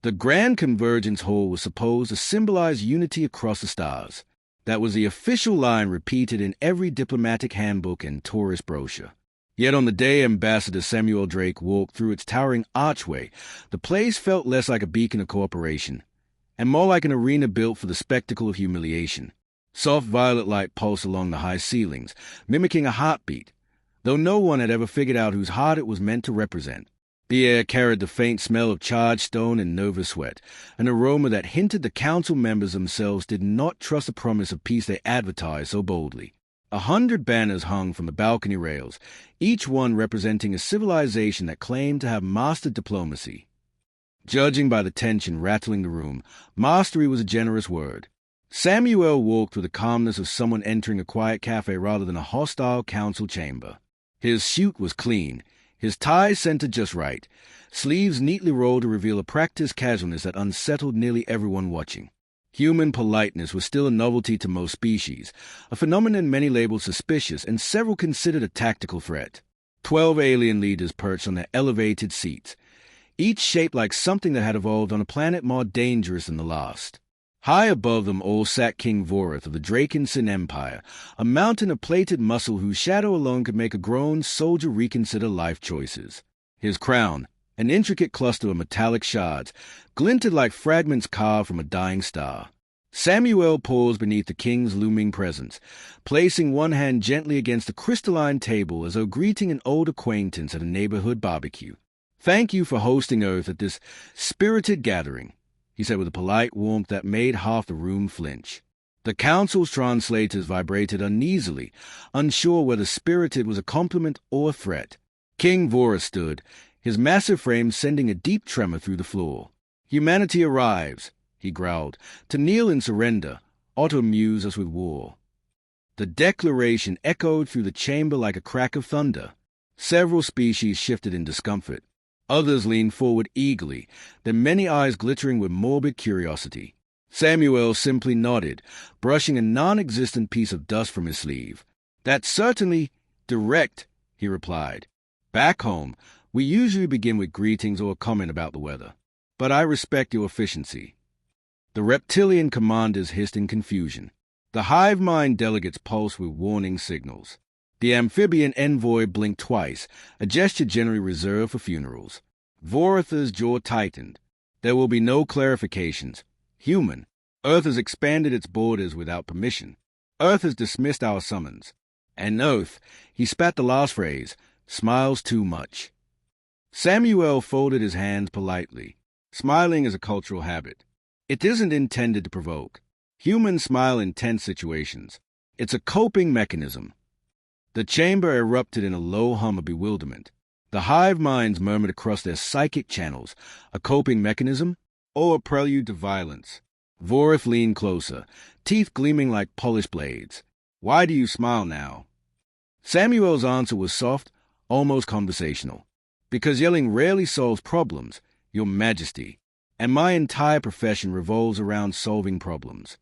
The Grand Convergence Hall was supposed to symbolize unity across the stars. That was the official line repeated in every diplomatic handbook and tourist brochure. Yet on the day Ambassador Samuel Drake walked through its towering archway, the place felt less like a beacon of cooperation, and more like an arena built for the spectacle of humiliation. Soft violet light pulsed along the high ceilings, mimicking a heartbeat, though no one had ever figured out whose heart it was meant to represent. The air carried the faint smell of charged stone and Nova sweat, an aroma that hinted the council members themselves did not trust the promise of peace they advertised so boldly. 100 banners hung from the balcony rails, each one representing a civilization that claimed to have mastered diplomacy. Judging by the tension rattling the room, mastery was a generous word. Samuel walked with the calmness of someone entering a quiet cafe rather than a hostile council chamber. His suit was clean, his tie centered just right, sleeves neatly rolled to reveal a practiced casualness that unsettled nearly everyone watching. Human politeness was still a novelty to most species, a phenomenon many labeled suspicious and several considered a tactical threat. 12 alien leaders perched on their elevated seats, each shaped like something that had evolved on a planet more dangerous than the last. High above them all sat King Vorith of the Drakensin Empire, a mountain of plated muscle whose shadow alone could make a grown soldier reconsider life choices. His crown, an intricate cluster of metallic shards, glinted like fragments carved from a dying star. Samuel paused beneath the king's looming presence, placing one hand gently against the crystalline table as though greeting an old acquaintance at a neighborhood barbecue. "Thank you for hosting Earth at this spirited gathering," he said with a polite warmth that made half the room flinch. The council's translators vibrated uneasily, unsure whether spirited was a compliment or a threat. King Vorith stood, his massive frame sending a deep tremor through the floor. "Humanity arrives," he growled, "to kneel and surrender, or to amuse us with war." The declaration echoed through the chamber like a crack of thunder. Several species shifted in discomfort. Others leaned forward eagerly, their many eyes glittering with morbid curiosity. Samuel simply nodded, brushing a non-existent piece of dust from his sleeve. "That's certainly direct," he replied. "Back home, we usually begin with greetings or a comment about the weather. But I respect your efficiency." The reptilian commanders hissed in confusion. The hive mind delegates pulsed with warning signals. The amphibian envoy blinked twice, a gesture generally reserved for funerals. Vorith's jaw tightened. "There will be no clarifications. Human, Earth has expanded its borders without permission. Earth has dismissed our summons. And Earth," he spat the last phrase, "smiles too much." Samuel folded his hands politely. Smiling is a cultural habit. It isn't intended to provoke. Humans smile in tense situations. It's a coping mechanism. The chamber erupted in a low hum of bewilderment. The hive minds murmured across their psychic channels, a coping mechanism or a prelude to violence. Vorith leaned closer, teeth gleaming like polished blades. "Why do you smile now?" Samuel's answer was soft, almost conversational. "Because yelling rarely solves problems, Your Majesty, and my entire profession revolves around solving problems."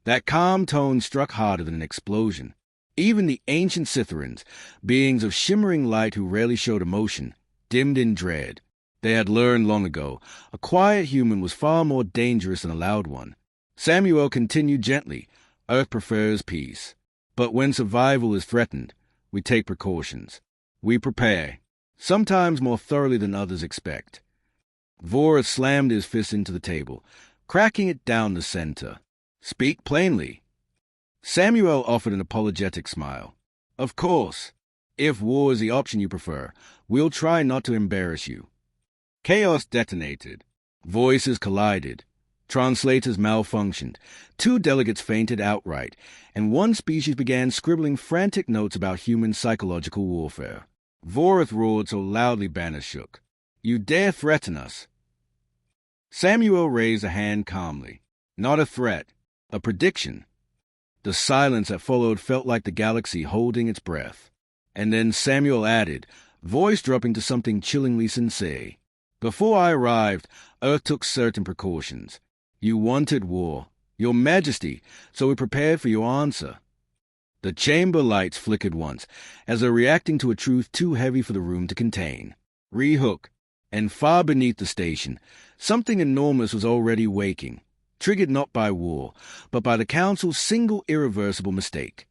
That calm tone struck harder than an explosion. Even the ancient Scytherans, beings of shimmering light who rarely showed emotion, dimmed in dread. They had learned long ago, a quiet human was far more dangerous than a loud one. Samuel continued gently, "Earth prefers peace. But when survival is threatened, we take precautions. We prepare, sometimes more thoroughly than others expect." Vorith slammed his fist into the table, cracking it down the center. "Speak plainly." Samuel offered an apologetic smile. "Of course. If war is the option you prefer, we'll try not to embarrass you." Chaos detonated. Voices collided. Translators malfunctioned. 2 delegates fainted outright, and one species began scribbling frantic notes about human psychological warfare. Vorith roared so loudly banners shook. "You dare threaten us?" Samuel raised a hand calmly. "Not a threat, a prediction." The silence that followed felt like the galaxy holding its breath. And then Samuel added, voice dropping to something chillingly sincere. "Before I arrived, Earth took certain precautions. You wanted war, Your Majesty, so we prepared for your answer." The chamber lights flickered once, as though reacting to a truth too heavy for the room to contain. Rehook, And far beneath the station, something enormous was already waking, triggered not by war, but by the Council's single irreversible mistake.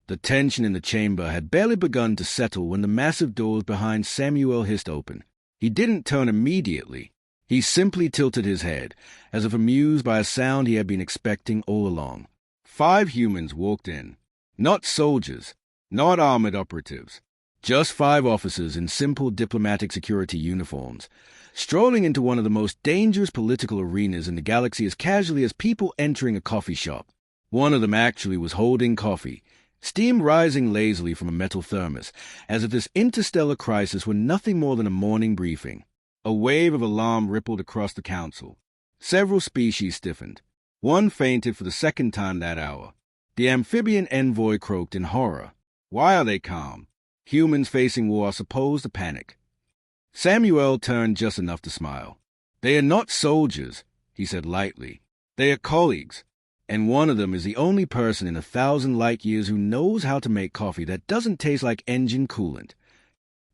The tension in the chamber had barely begun to settle when the massive doors behind Samuel hissed open. He didn't turn immediately. He simply tilted his head, as if amused by a sound he had been expecting all along. 5 humans walked in. Not soldiers, not armored operatives. Just 5 officers in simple diplomatic security uniforms, strolling into one of the most dangerous political arenas in the galaxy as casually as people entering a coffee shop. One of them actually was holding coffee, steam rising lazily from a metal thermos, as if this interstellar crisis were nothing more than a morning briefing. A wave of alarm rippled across the council. Several species stiffened. One fainted for the 2nd time that hour. The amphibian envoy croaked in horror. Why are they calm? Humans facing war are supposed to panic. Samuel turned just enough to smile. They are not soldiers, he said lightly. They are colleagues. And one of them is the only person in 1,000 light years who knows how to make coffee that doesn't taste like engine coolant.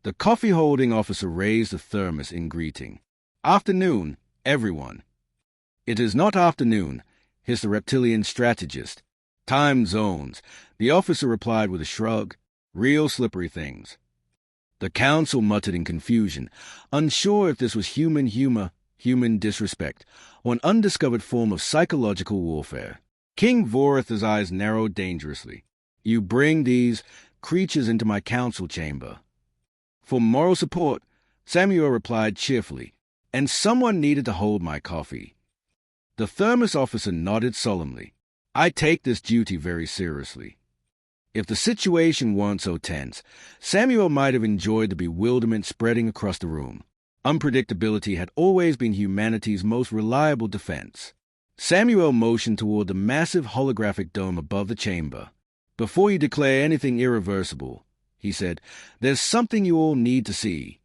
The coffee-holding officer raised the thermos in greeting. Afternoon, everyone. It is not afternoon, hissed the reptilian strategist. Time zones, the officer replied with a shrug. Real slippery things. The council muttered in confusion, unsure if this was human humor, human disrespect, or an undiscovered form of psychological warfare. King Vorith's eyes narrowed dangerously. You bring these creatures into my council chamber. For moral support, Samuel replied cheerfully, and someone needed to hold my coffee. The thermos officer nodded solemnly. I take this duty very seriously. If the situation weren't so tense, Samuel might have enjoyed the bewilderment spreading across the room. Unpredictability had always been humanity's most reliable defense. Samuel motioned toward the massive holographic dome above the chamber. Before you declare anything irreversible, he said, there's something you all need to see.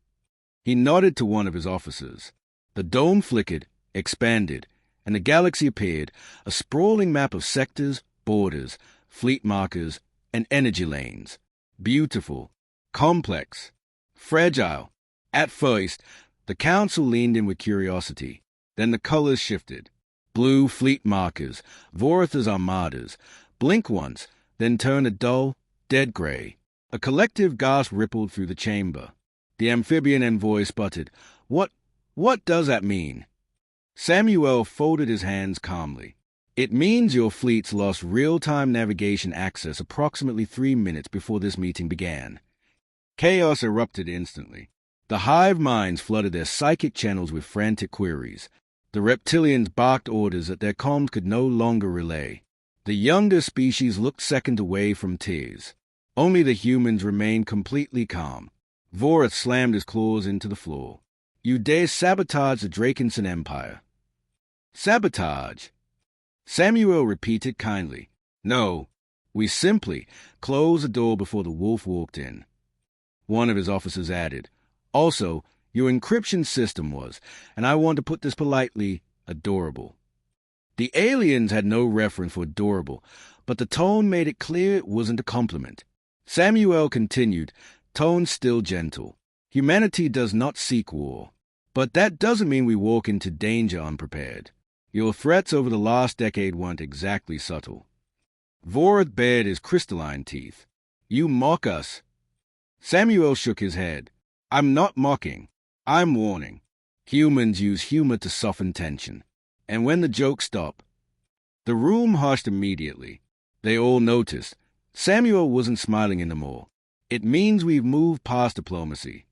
He nodded to one of his officers. The dome flickered, expanded, and the galaxy appeared, a sprawling map of sectors, borders, fleet markers, and energy lanes. Beautiful, complex, fragile. At first, the council leaned in with curiosity. Then the colors shifted. Blue fleet markers, Vorith's armadas, blink once, then turn a dull, dead gray. A collective gasp rippled through the chamber. The amphibian envoy sputtered, What does that mean? Samuel folded his hands calmly. It means your fleets lost real-time navigation access approximately 3 minutes before this meeting began. Chaos erupted instantly. The hive minds flooded their psychic channels with frantic queries. The reptilians barked orders that their comms could no longer relay. The younger species looked second away from tears. Only the humans remained completely calm. Vorith slammed his claws into the floor. You dare sabotage the Drakenson Empire. Sabotage? Samuel repeated kindly. No, we simply closed the door before the wolf walked in. One of his officers added, Also, your encryption system was, and I want to put this politely, adorable. The aliens had no reference for adorable, but the tone made it clear it wasn't a compliment. Samuel continued, tone still gentle. Humanity does not seek war, but that doesn't mean we walk into danger unprepared. Your threats over the last decade weren't exactly subtle. Vorith bared his crystalline teeth. You mock us. Samuel shook his head. I'm not mocking. I'm warning. Humans use humor to soften tension. And when the jokes stop, the room hushed immediately. They all noticed. Samuel wasn't smiling anymore. It means we've moved past diplomacy.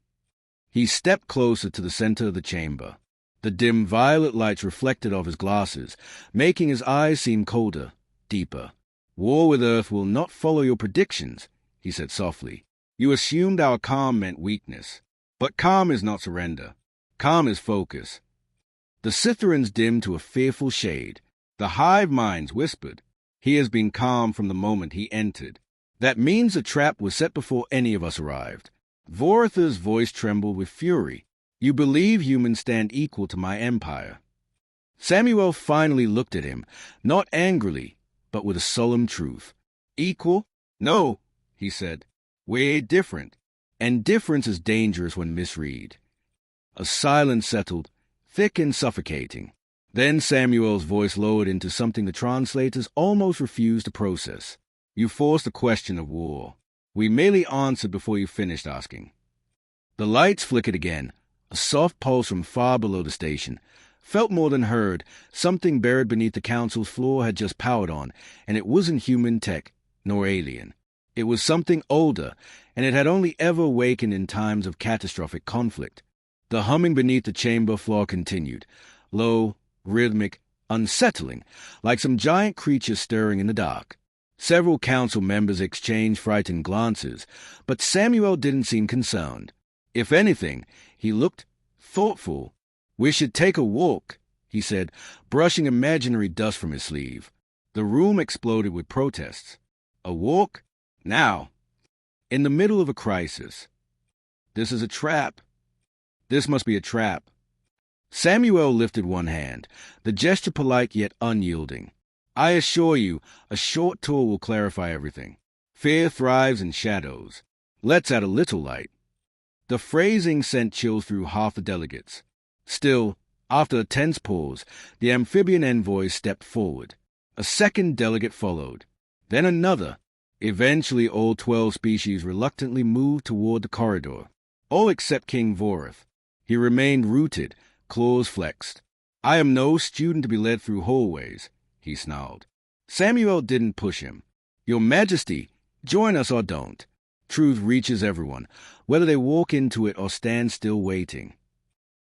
He stepped closer to the center of the chamber. The dim violet lights reflected off his glasses, making his eyes seem colder, deeper. War with Earth will not follow your predictions, he said softly. You assumed our calm meant weakness. But calm is not surrender. Calm is focus. The Cytherans dimmed to a fearful shade. The hive minds whispered. He has been calm from the moment he entered. That means the trap was set before any of us arrived. Vorith's voice trembled with fury. You believe humans stand equal to my empire. Samuel finally looked at him, not angrily, but with a solemn truth. Equal? No, he said. We're different. And difference is dangerous when misread. A silence settled, thick and suffocating. Then Samuel's voice lowered into something the translators almost refused to process. You forced a question of war. We merely answered before you finished asking. The lights flickered again, a soft pulse from far below the station. Felt more than heard, something buried beneath the council's floor had just powered on, and it wasn't human tech, nor alien. It was something older, and it had only ever awakened in times of catastrophic conflict. The humming beneath the chamber floor continued, low, rhythmic, unsettling, like some giant creature stirring in the dark. Several council members exchanged frightened glances, but Samuel didn't seem concerned. If anything, he looked thoughtful. We should take a walk, he said, brushing imaginary dust from his sleeve. The room exploded with protests. A walk? Now. In the middle of a crisis. This is a trap. This must be a trap. Samuel lifted one hand, the gesture polite yet unyielding. I assure you, a short tour will clarify everything. Fear thrives in shadows. Let's add a little light. The phrasing sent chills through half the delegates. Still, after a tense pause, the amphibian envoy stepped forward. A second delegate followed. Then another. Eventually all 12 species reluctantly moved toward the corridor. All except King Vorith. He remained rooted, claws flexed. I am no student to be led through hallways, he snarled. Samuel didn't push him. Your Majesty, join us or don't. Truth reaches everyone, whether they walk into it or stand still waiting.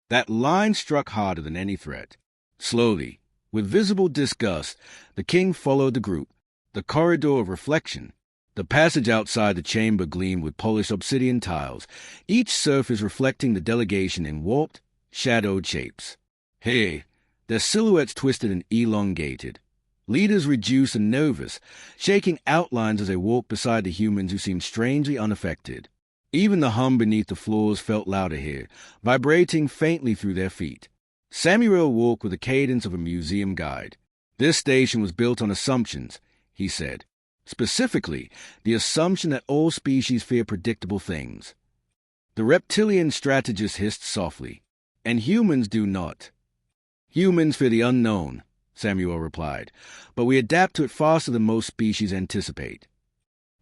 That line struck harder than any threat. Slowly, with visible disgust, the king followed the group. The corridor of reflection. The passage outside the chamber gleamed with polished obsidian tiles, each surface reflecting the delegation in warped, shadowed shapes. Hey, their silhouettes twisted and elongated. Leaders reduced and nervous, shaking outlines as they walked beside the humans who seemed strangely unaffected. Even the hum beneath the floors felt louder here, vibrating faintly through their feet. Samuel walked with the cadence of a museum guide. This station was built on assumptions, he said. Specifically, the assumption that all species fear predictable things. The reptilian strategist hissed softly. And humans do not. Humans fear the unknown, Samuel replied, but we adapt to it faster than most species anticipate.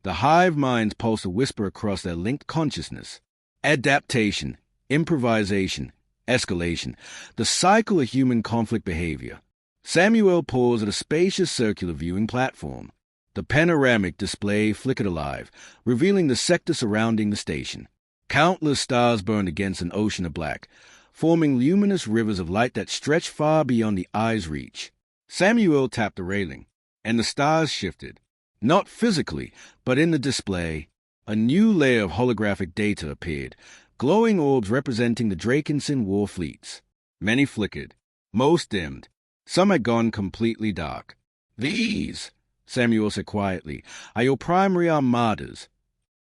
The hive minds pulsed a whisper across their linked consciousness. Adaptation, improvisation, escalation, the cycle of human conflict behavior. Samuel paused at a spacious circular viewing platform. The panoramic display flickered alive, revealing the sector surrounding the station. Countless stars burned against an ocean of black, forming luminous rivers of light that stretched far beyond the eye's reach. Samuel tapped the railing, and the stars shifted. Not physically, but in the display. A new layer of holographic data appeared, glowing orbs representing the Drakenson war fleets. Many flickered, most dimmed. Some had gone completely dark. These, Samuel said quietly, are your primary armadas.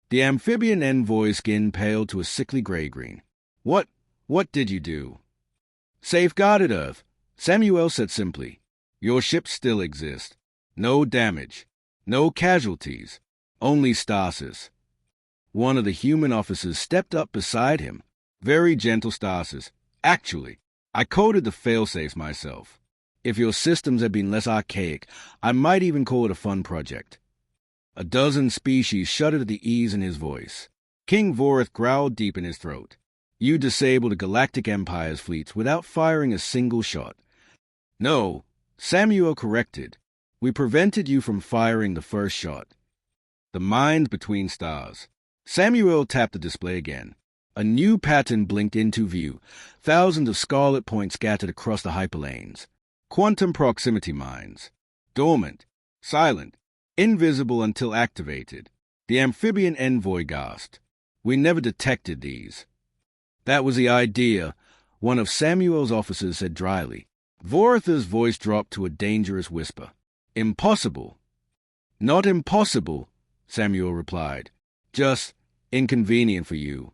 The amphibian envoy's skin paled to a sickly gray-green. What did you do? Safeguarded Earth, Samuel said simply. Your ships still exist. No damage. No casualties. Only stasis. One of the human officers stepped up beside him. Very gentle stasis. Actually, I coded the failsafes myself. If your systems had been less archaic, I might even call it a fun project. A dozen species shuddered at the ease in his voice. King Vorith growled deep in his throat. You disabled the Galactic Empire's fleets without firing a single shot. No, Samuel corrected. We prevented you from firing the first shot. The mind between stars. Samuel tapped the display again. A new pattern blinked into view, thousands of scarlet points scattered across the hyperlanes. Quantum proximity mines. Dormant, silent, invisible until activated. The amphibian envoy gasped. We never detected these. That was the idea, one of Samuel's officers said dryly. Vorith's voice dropped to a dangerous whisper. Impossible. Not impossible, Samuel replied. Just inconvenient for you.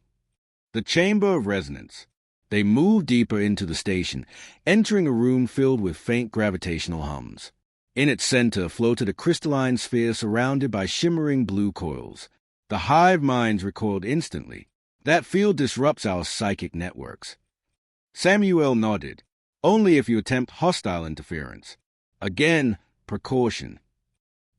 The chamber of resonance. They moved deeper into the station, entering a room filled with faint gravitational hums. In its center floated a crystalline sphere surrounded by shimmering blue coils. The hive minds recoiled instantly. That field disrupts our psychic networks. Samuel nodded. Only if you attempt hostile interference. Again, precaution.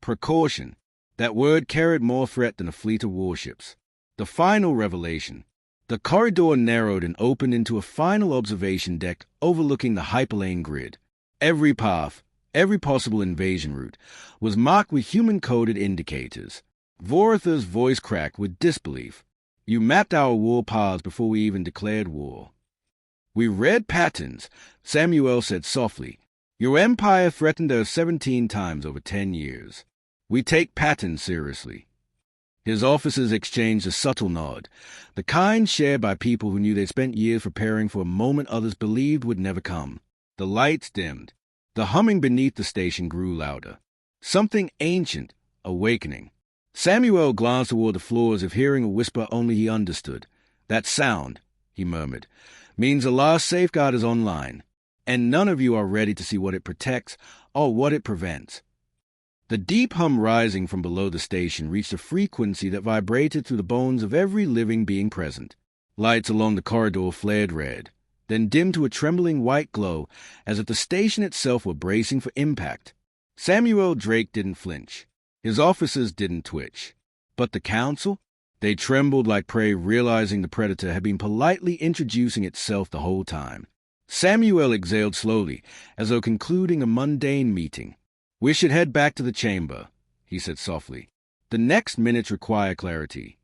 Precaution. That word carried more threat than a fleet of warships. The final revelation. The corridor narrowed and opened into a final observation deck overlooking the hyperlane grid. Every path, every possible invasion route, was marked with human-coded indicators. Voratha's voice cracked with disbelief. You mapped our war paths before we even declared war. We read patterns, Samuel said softly. Your empire threatened us 17 times over 10 years. We take patterns seriously. His officers exchanged a subtle nod, the kind shared by people who knew they'd spent years preparing for a moment others believed would never come. The lights dimmed. The humming beneath the station grew louder. Something ancient, awakening. Samuel glanced toward the floor as if hearing a whisper only he understood. That sound, he murmured, means the last safeguard is online, and none of you are ready to see what it protects or what it prevents. The deep hum rising from below the station reached a frequency that vibrated through the bones of every living being present. Lights along the corridor flared red, then dimmed to a trembling white glow as if the station itself were bracing for impact. Samuel Drake didn't flinch. His officers didn't twitch. But the council? They trembled like prey, realizing the predator had been politely introducing itself the whole time. Samuel exhaled slowly, as though concluding a mundane meeting. We should head back to the chamber, he said softly. The next minutes require clarity.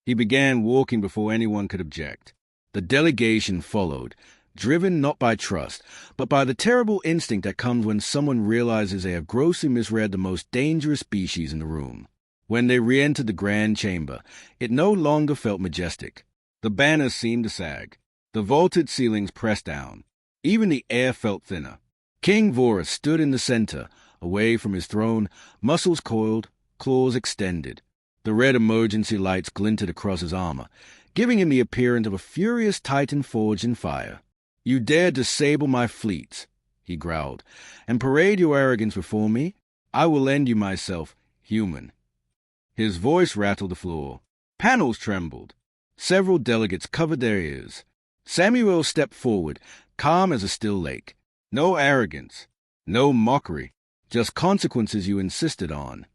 He began walking before anyone could object. The delegation followed, driven not by trust, but by the terrible instinct that comes when someone realizes they have grossly misread the most dangerous species in the room. When they re-entered the grand chamber, it no longer felt majestic. The banners seemed to sag. The vaulted ceilings pressed down. Even the air felt thinner. King Vorath stood in the center, away from his throne, muscles coiled, claws extended. The red emergency lights glinted across his armor, giving him the appearance of a furious titan forged in fire. You dare disable my fleets, he growled, and parade your arrogance before me? I will lend you myself, human. His voice rattled the floor. Panels trembled. Several delegates covered their ears. Samuel stepped forward, calm as a still lake. No arrogance, no mockery, just consequences you insisted on.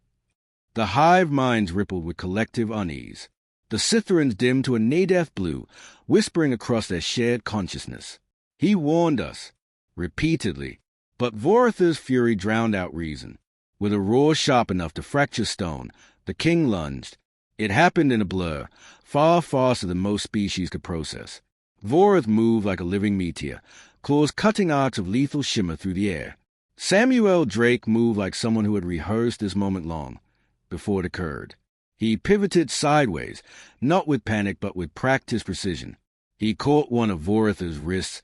The hive minds rippled with collective unease. The Citherans dimmed to a Nadeth blue, whispering across their shared consciousness. He warned us, repeatedly, but Voratha's fury drowned out reason. With a roar sharp enough to fracture stone, the king lunged. It happened in a blur, far faster than most species could process. Vorath moved like a living meteor, claws cutting arcs of lethal shimmer through the air. Samuel Drake moved like someone who had rehearsed this moment long, before it occurred. He pivoted sideways, not with panic but with practiced precision. He caught one of Voratha's wrists,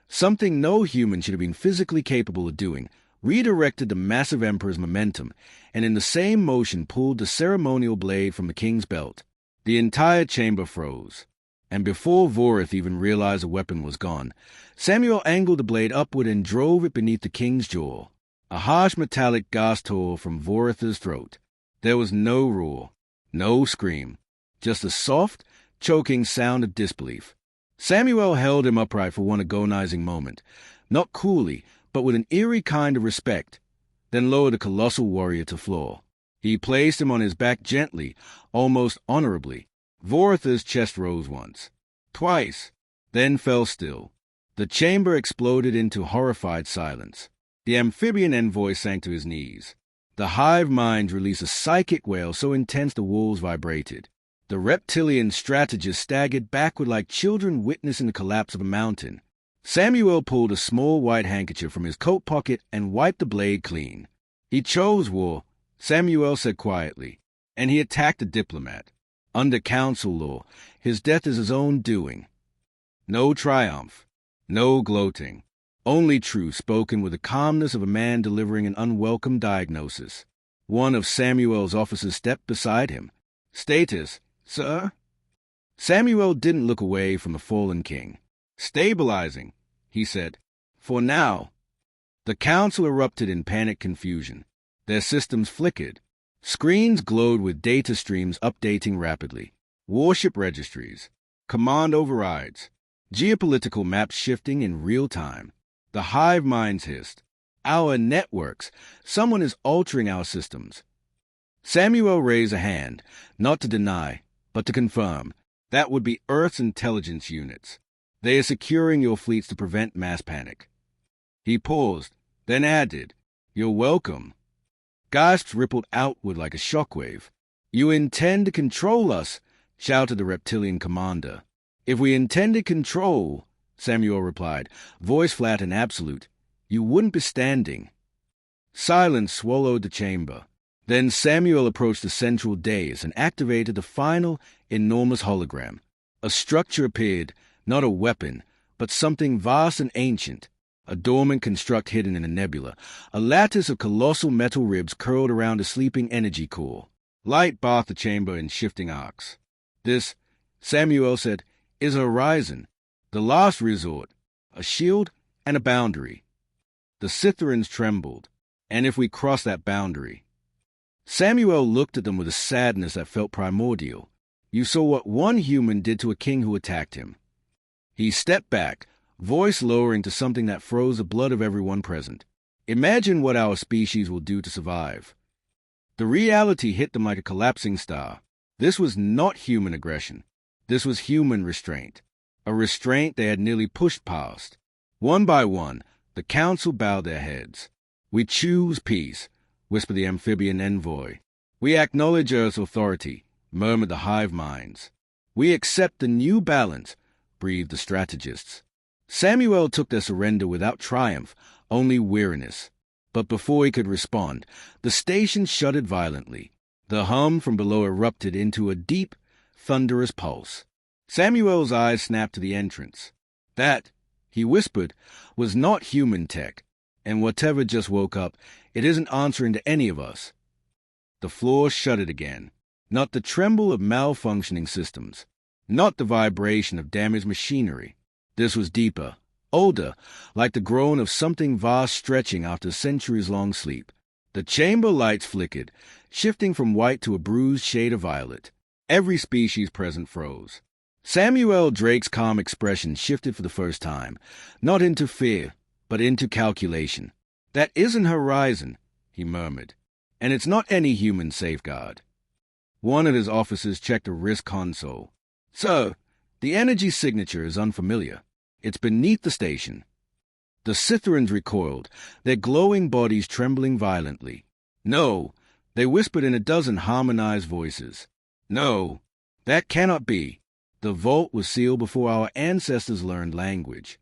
something no human should have been physically capable of doing, redirected the massive emperor's momentum, and in the same motion pulled the ceremonial blade from the king's belt. The entire chamber froze, and before Vorath even realized the weapon was gone, Samuel angled the blade upward and drove it beneath the king's jaw. A harsh metallic gasp tore from Voratha's throat. There was no roar, no scream, just a soft, choking sound of disbelief. Samuel held him upright for one agonizing moment, not coolly, but with an eerie kind of respect, then lowered the colossal warrior to the floor. He placed him on his back gently, almost honorably. Voratha's chest rose once, twice, then fell still. The chamber exploded into horrified silence. The amphibian envoy sank to his knees. The hive minds released a psychic wail so intense the walls vibrated. The reptilian strategists staggered backward like children witnessing the collapse of a mountain. Samuel pulled a small white handkerchief from his coat pocket and wiped the blade clean. He chose war, Samuel said quietly, and he attacked a diplomat. Under council law, his death is his own doing. No triumph, no gloating, only truth spoken with the calmness of a man delivering an unwelcome diagnosis. One of Samuel's officers stepped beside him. Status, sir? Samuel didn't look away from the fallen king. Stabilizing, he said. For now. The council erupted in panicked confusion. Their systems flickered. Screens glowed with data streams updating rapidly. Warship registries. Command overrides. Geopolitical maps shifting in real time. The hive minds hissed. Our networks. Someone is altering our systems. Samuel raised a hand, not to deny, but to confirm. That would be Earth's intelligence units. They are securing your fleets to prevent mass panic. He paused, then added, You're welcome. Gasps rippled outward like a shockwave. You intend to control us, shouted the reptilian commander. If we intended control, Samuel replied, voice flat and absolute, you wouldn't be standing. Silence swallowed the chamber. Then Samuel approached the central dais and activated the final, enormous hologram. A structure appeared, not a weapon, but something vast and ancient, a dormant construct hidden in a nebula, a lattice of colossal metal ribs curled around a sleeping energy core. Light bathed the chamber in shifting arcs. This, Samuel said, is a horizon, the last resort, a shield and a boundary. The Scytherans trembled. And if we cross that boundary? Samuel looked at them with a sadness that felt primordial. You saw what one human did to a king who attacked him. He stepped back, voice lowering to something that froze the blood of everyone present. Imagine what our species will do to survive. The reality hit them like a collapsing star. This was not human aggression. This was human restraint. A restraint they had nearly pushed past. One by one, the council bowed their heads. We choose peace, whispered the amphibian envoy. We acknowledge Earth's authority, murmured the hive minds. We accept the new balance, breathed the strategists. Samuel took their surrender without triumph, only weariness. But before he could respond, the station shuddered violently. The hum from below erupted into a deep, thunderous pulse. Samuel's eyes snapped to the entrance. That, he whispered, was not human tech, and whatever just woke up, it isn't answering to any of us. The floor shuddered again. Not the tremble of malfunctioning systems, not the vibration of damaged machinery. This was deeper, older, like the groan of something vast stretching after centuries-long sleep. The chamber lights flickered, shifting from white to a bruised shade of violet. Every species present froze. Samuel Drake's calm expression shifted for the first time, not into fear, but into calculation. That isn't Horizon, he murmured, and it's not any human safeguard. One of his officers checked a wrist console. Sir, the energy signature is unfamiliar. It's beneath the station. The Scytherans recoiled, their glowing bodies trembling violently. No, they whispered in a dozen harmonized voices. No, that cannot be. The vault was sealed before our ancestors learned language.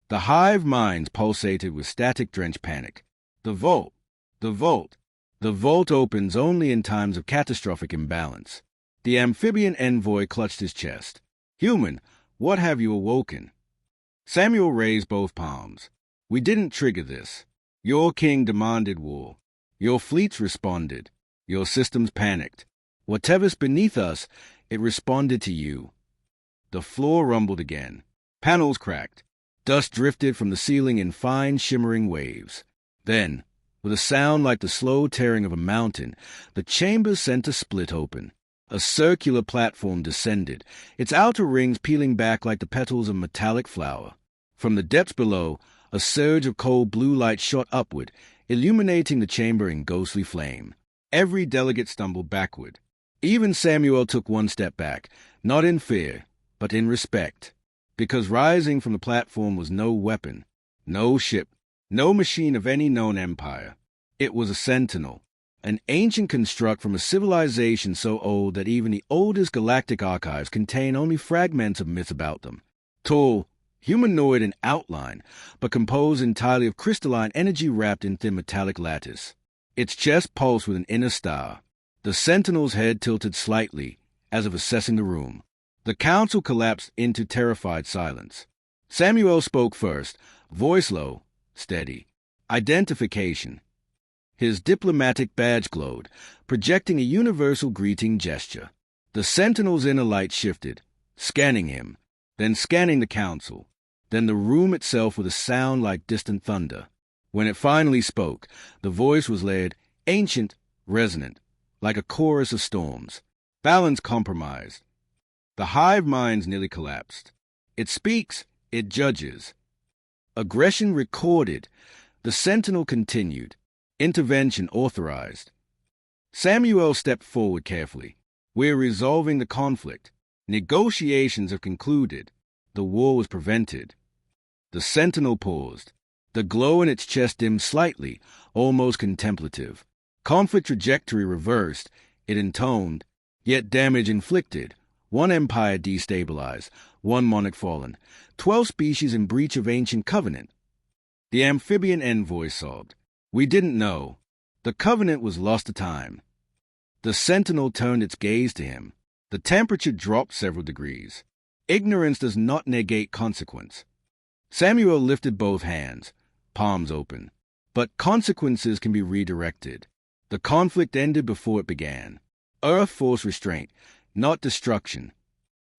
The hive minds pulsated with static-drenched panic. The vault, the vault. The vault opens only in times of catastrophic imbalance. The amphibian envoy clutched his chest. Human, what have you awoken? Samuel raised both palms. We didn't trigger this. Your king demanded war. Your fleets responded. Your systems panicked. Whatever's beneath us, it responded to you. The floor rumbled again. Panels cracked. Dust drifted from the ceiling in fine, shimmering waves. Then, with a sound like the slow tearing of a mountain, the chamber's center split open. A circular platform descended, its outer rings peeling back like the petals of a metallic flower. From the depths below, a surge of cold blue light shot upward, illuminating the chamber in ghostly flame. Every delegate stumbled backward. Even Samuel took one step back, not in fear, but in respect, because rising from the platform was no weapon, no ship, no machine of any known empire. It was a sentinel, an ancient construct from a civilization so old that even the oldest galactic archives contain only fragments of myth about them. Tall, humanoid in outline, but composed entirely of crystalline energy wrapped in thin metallic lattice. Its chest pulsed with an inner star. The sentinel's head tilted slightly, as if assessing the room. The council collapsed into terrified silence. Samuel spoke first, voice low, steady. Identification. His diplomatic badge glowed, projecting a universal greeting gesture. The sentinel's inner light shifted, scanning him, then scanning the council, then the room itself with a sound like distant thunder. When it finally spoke, the voice was layered, ancient, resonant, like a chorus of storms. Balance compromised. The hive minds nearly collapsed. It speaks, it judges. Aggression recorded. The Sentinel continued. Intervention authorized. Samuel stepped forward carefully. We're resolving the conflict. Negotiations have concluded. The war was prevented. The Sentinel paused. The glow in its chest dimmed slightly, almost contemplative. Conflict trajectory reversed. It intoned, yet damage inflicted. One empire destabilized, one monarch fallen, 12 species in breach of ancient covenant. The amphibian envoy sobbed. We didn't know. The covenant was lost to time. The Sentinel turned its gaze to him. The temperature dropped several degrees. Ignorance does not negate consequence. Samuel lifted both hands, palms open. But consequences can be redirected. The conflict ended before it began. Earth forced restraint, not destruction.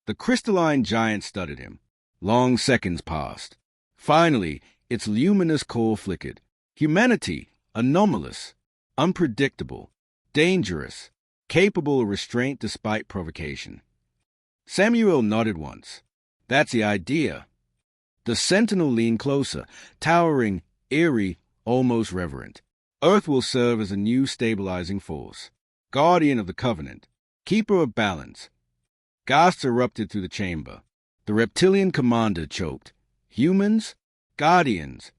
The crystalline giant studied him. Long seconds passed. Finally, its luminous core flickered. Humanity, anomalous, unpredictable, dangerous, capable of restraint despite provocation. Samuel nodded once. That's the idea. The Sentinel leaned closer, towering, eerie, almost reverent. Earth will serve as a new stabilizing force. Guardian of the Covenant. Keeper of balance. Gasps erupted through the chamber. The reptilian commander choked. Humans? Guardians.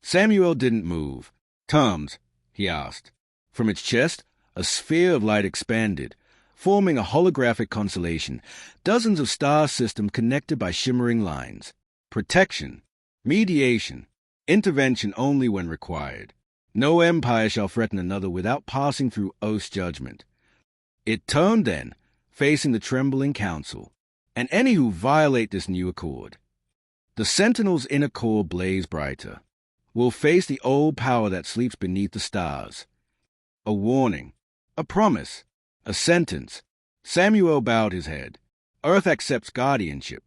Samuel didn't move. Terms, he asked. From its chest, a sphere of light expanded, forming a holographic constellation, dozens of star systems connected by shimmering lines. Protection, mediation, intervention only when required. No empire shall threaten another without passing through Oath's judgment. It turned then, facing the trembling council, and any who violate this new accord. The Sentinel's inner core blazed brighter. Will face the old power that sleeps beneath the stars. A warning, a promise, a sentence. Samuel bowed his head. Earth accepts guardianship.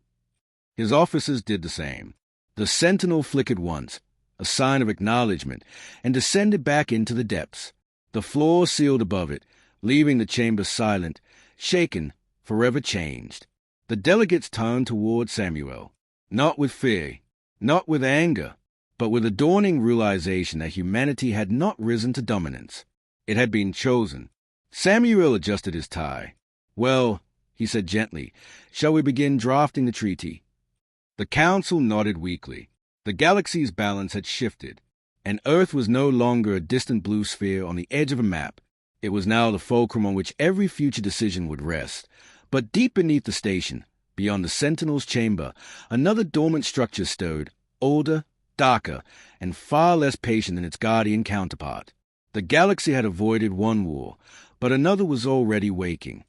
His officers did the same. The Sentinel flickered once, a sign of acknowledgement, and descended back into the depths. The floor sealed above it, leaving the chamber silent, shaken, forever changed. The delegates turned toward Samuel, not with fear, not with anger, but with a dawning realization that humanity had not risen to dominance. It had been chosen. Samuel adjusted his tie. Well, he said gently, shall we begin drafting the treaty? The council nodded weakly. The galaxy's balance had shifted, and Earth was no longer a distant blue sphere on the edge of a map. It was now the fulcrum on which every future decision would rest. But deep beneath the station, beyond the Sentinel's chamber, another dormant structure stirred, older, darker, and far less patient than its guardian counterpart. The galaxy had avoided one war, but another was already waking.